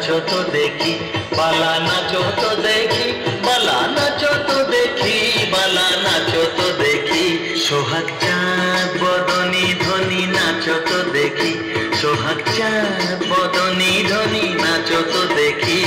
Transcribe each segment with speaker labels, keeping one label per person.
Speaker 1: নাচো তো দেখি, বালা নাচো তো দেখি, বালা নাচো তো দেখি, বালা নাচো তো দেখি। সোহাগ চাঁদ বদনী ধ্বনি নাচো তো দেখি, সোহাগ চাঁদ বদনী ধ্বনি নাচো তো দেখি।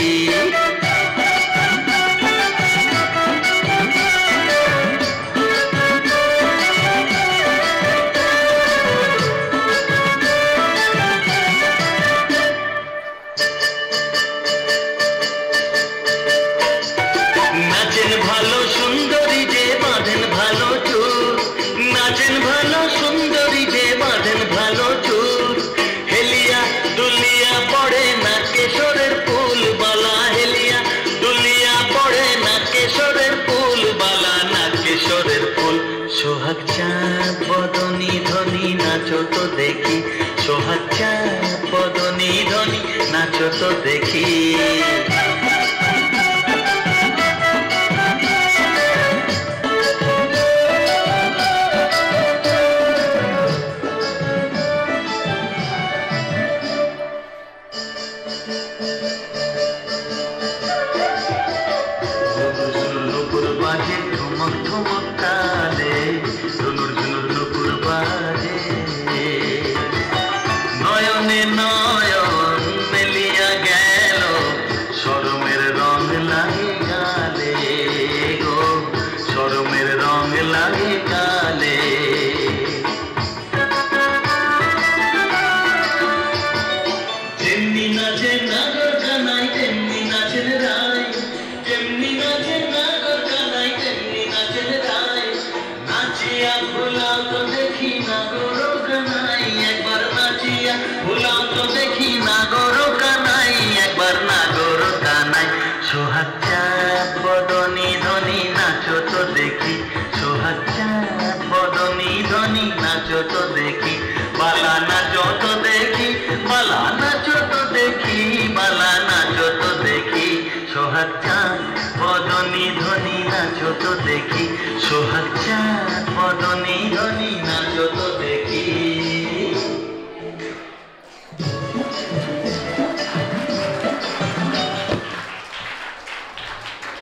Speaker 1: নাচেন ভালো সুন্দরী যে বাঁধেন ভালো চুল, নাচেন ভালো সুন্দরী যে বাঁধেন ভালো চুল। হেলিয়া দুলিয়া পড়ে না কেশরের ফুল বালা, হেলিয়া দুলিয়া পড়ে না কেশরের ফুল বালা, না কেশরের ফুল। সোহাগ চাঁদ বদনী ধ্বনি নাচো তো দেখি, সোহাগ চাঁদ বদনী ধ্বনি নাচো তো দেখি। নুপুর বাজে ঠুমক ঠুমক তালে, ঝুনুর ঝুনুর নুপুর বাজে। নয়নে নয়ন মেলিয়া গেল, শরমের রং লাগে গালে গো, শরমের রং লাগে গালে। যেমনি নাচে নাগর কানাই তেমনি নাচেন রায়, যেমনি নাচে নাগর কানাই তেমনি নাচেন রায়। নাচিয়া ভুলাও তো দেখি নাগর কানাই, একবার নাচিয়া ভুলাও তো দেখি নাগর কানাই, একবার নাগর কানাই। সোহাগ চাঁদ বদনী ধ্বনি নাচো তো দেখি, সোহাগ চাঁদ বদনী ধ্বনি নাচো তো দেখি। বালা নাচো তো দেখি, বালা নাচো তো দেখি, বালা নাচো তো দেখি। সোহাগ চাঁদ বদনী ধ্বনি নাচো তো দেখি, সোহাগ চাঁদ বদনী